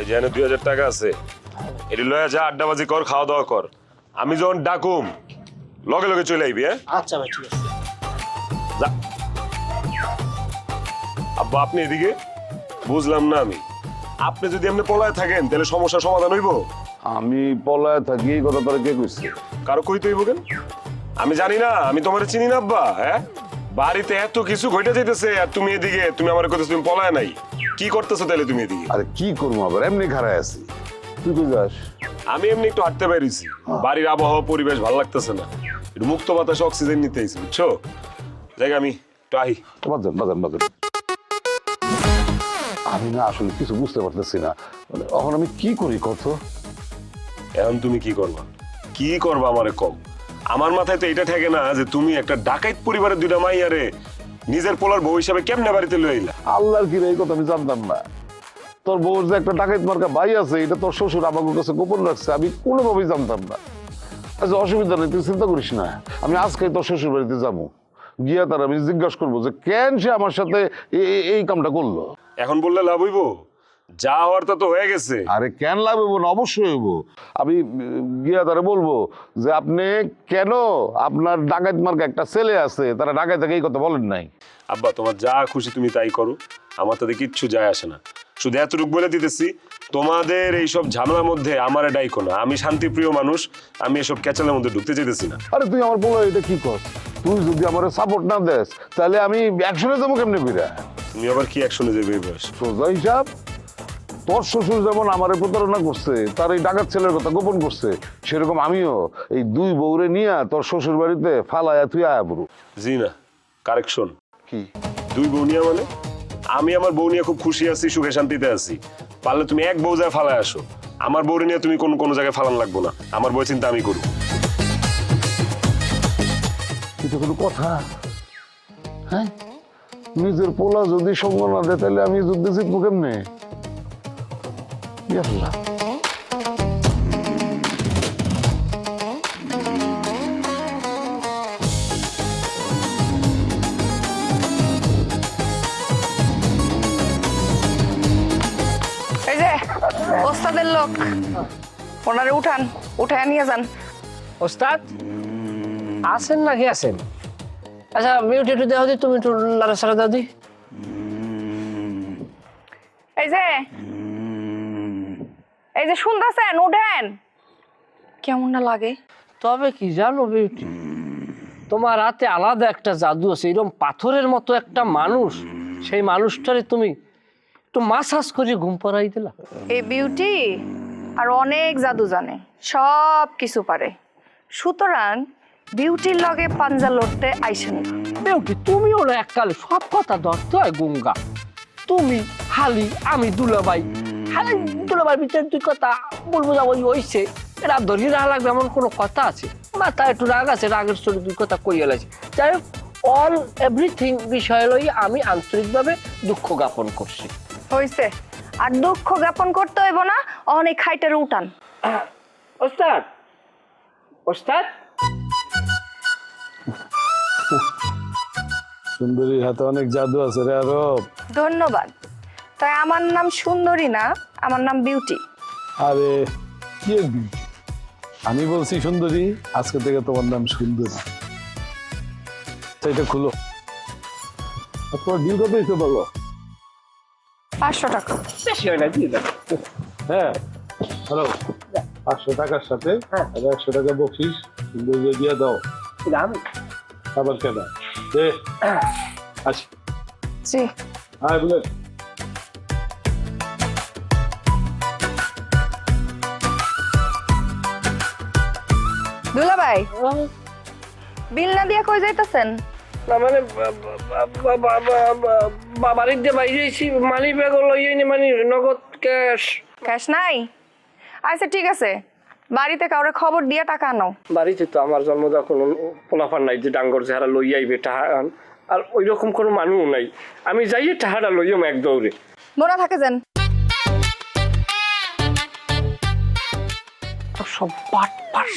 এই যে 2000 টাকা আছে, এটি লয়া যা আড্ডাবাজি কর, খাওয়া দাওয়া কর। আমি যখন ডাকুম লগে লগে চলে আইবি। হ্যাঁ আচ্ছা ভাই ঠিক আছে। যা। আব্বা আপনি এদিকে বুঝলাম না আমি, আপনি যদি এমনি পলায় থাকেন তাহলে সমস্যার সমাধান হইব? আমি পলায় থাকি এই কথা তোরা কে কইছে? কারো কইতে হইব কেন? আমি জানি না, আমি তোমার চিনি না আব্বা। হ্যাঁ বাড়িতে এত কিছু ঘটে যাইতেছে আর তুমি এদিকে তুমি আমার কথা তুমি পলায় নাই, কি করতেছো তাহলে তুমি এদিকে? আরে কি করবো আবার, এমনি খাড়ায় আছি। তুই কই যাস? আমি এমনি একটু হাঁটতে পারিছি, বাড়ির আবহাওয়া পরিবেশ ভালো লাগতেছে না, একটু মুক্ত বাতাসে অক্সিজেন নিতে আইছি, বুঝছো? জায়গা আমি একটু আহি। বাজান বাজান বাজান, আমি না আসলে কিছু বুঝতে পারতেছি না, মানে এখন আমি কি করি কত? এখন তুমি কি করবা? কি করবা আমারে কম? আমার মাথায় তো এটা ঠেকে না যে তুমি একটা ডাকাইত পরিবারের দুইটা মাইয়ারে নিজের পোলার বউ হিসাবে কেমনে বাড়িতে লয়ে আইলা? আল্লাহর কি রে, এই কথা আমি জানতাম না। তোর বউর যে একটা ডাকাত মার্কা ভাই আছে, এটা তোর শ্বশুর আমাকে কাছে গোপন রাখছে, আমি কোনোভাবেই জানতাম না। আচ্ছা অসুবিধা নেই, তুই চিন্তা করিস না, আমি আজকে তোর শ্বশুর বাড়িতে যাবো, গিয়া তার আমি জিজ্ঞাসা করবো যে কেন সে আমার সাথে এই কামটা করলো। এখন বললে লাভ হইব? যা হওয়ার তা তো হয়ে গেছে। আরে কেন লাভ হইব না, অবশ্যই হইব। আমি গিয়া তারা বলবো যে আপনি কেন আপনার ডাকাত মার্কা একটা ছেলে আছে, তারা ডাকাত থেকে এই কথা বলেন নাই। আব্বা তোমার যা খুশি তুমি তাই করো, আমার তাতে কিচ্ছু যায় আসে না। শুধু এতটুকু বলে দিতেছি, তোমাদের এইসব ঝামেলার মধ্যে আমার ডাইকো না। আমি শান্তিপ্রিয় মানুষ, আমি এসব ক্যাচালের মধ্যে ঢুকতে চাইতেছি না। আরে তুই আমার বলো এটা কি কর, তুই যদি আমার সাপোর্ট না দেস তাহলে আমি অ্যাকশনে যাবো কেমনে কইরা? তুমি আবার কি অ্যাকশনে যাবে এই বয়স? সোজা হিসাব, তোর শ্বশুর যেমন আমারে প্রতারণা করছে, তার এই ডাকাত ছেলের কথা গোপন করছে, সেরকম আমিও এই দুই বউরে নিয়ে তোর শ্বশুর বাড়িতে ফালায়া তুই আয়া পড়ু। জি না, কারেকশন। কি দুই বউ নিয়ে মানে? আমি আমার বউ নিয়ে খুব খুশি আছি, সুখে শান্তিতে আছি। পারলে তুমি এক বউ যায় ফালায় আসো, আমার বউ নিয়ে তুমি কোনো জায়গায় ফালান লাগবো না। আমার বউ চিন্তা আমি করব। এটা কোনো কথা? হ্যাঁ, নিজের পোলা যদি সঙ্গ না দেয় তাহলে আমি যুদ্ধে জিতবো কেমনে? আল্লাহ, এই যে ওস্তাদের লোক, ওনারে উঠান, উঠায় নিয়ে যান। ওস্তাদ আছেন নাকি আছেন? আচ্ছা মিউট একটু দেওয়া দি, তুমি একটু লাড়াছাড়া দাও দি। এই যে শুনতেছেন, উঠেন। কেমন না লাগে? তবে কি জানো বিউটি, তোমার হাতে আলাদা একটা জাদু আছে। এরকম পাথরের মতো একটা মানুষ, সেই মানুষটারে তুমি একটু মাসাজ করে ঘুম পাড়াই দিলা। এই বিউটি আর অনেক জাদু জানে, সব কিছু পারে, সুতরাং বিউটির লগে পাঞ্জা লড়তে আইসেন না। বিউটি তুমিও না এককালে সব কথা ধরতে হয় গঙ্গা। তুমি হালি, আমি দুলাভাই, হালি দুলাভাই ভিতরে দুই কথা বলবো যা ওই হইছে, এরা ধরি রাগ লাগবে এমন কোনো কথা আছে? মাথা একটু রাগ আছে, রাগের চলে দুই কথা কইয়া লাগছে। যাই হোক, অল এভরিথিং বিষয় লই আমি আন্তরিকভাবে দুঃখ জ্ঞাপন করছি। হইছে, আর দুঃখ জ্ঞাপন করতে হইব না, অনেক খাইটারে উঠান। ওস্তাদ, ওস্তাদ সুন্দরীর হাতে অনেক জাদু আছে রে আরব। ধন্যবাদ। তাই আমার নাম সুন্দরী না, আমার নাম বিউটি। আরে কি বিউটি, আমি বলছি সুন্দরী, আজকে থেকে তোমার নাম সুন্দরী। সেটা খুলো, তোমার ডিল কত হয়েছে বলো? 500 টাকা। বেশি হয় না, দিয়ে দাও। হ্যাঁ হ্যালো, 500 টাকার সাথে 100 টাকা বকশিস সুন্দরী দিয়ে দাও। আমি আবার কেন দে আসি। জি। হ্যাঁ বলে দুলাভাই, বিল না দিয়া কই যাইতাছেন? না মানে বাড়ির দিয়ে বাইরে মানি ব্যাগ লইয়ে নি, মানে নগদ ক্যাশ। ক্যাশ নাই? আচ্ছা ঠিক আছে, বাড়িতে কাউরে খবর দিয়া টাকা আনো। বাড়িতে তো আমার জন্মদা কোনো পোলাফান নাই যে ডাঙ্গর চেহারা লইয়া আইবে টাহা, আর ওই রকম কোনো মানুষ নাই। আমি যাইয়ে টাহাটা লইয়াম এক দৌড়ে। মনে থাকে যেন। সব পাট পাস।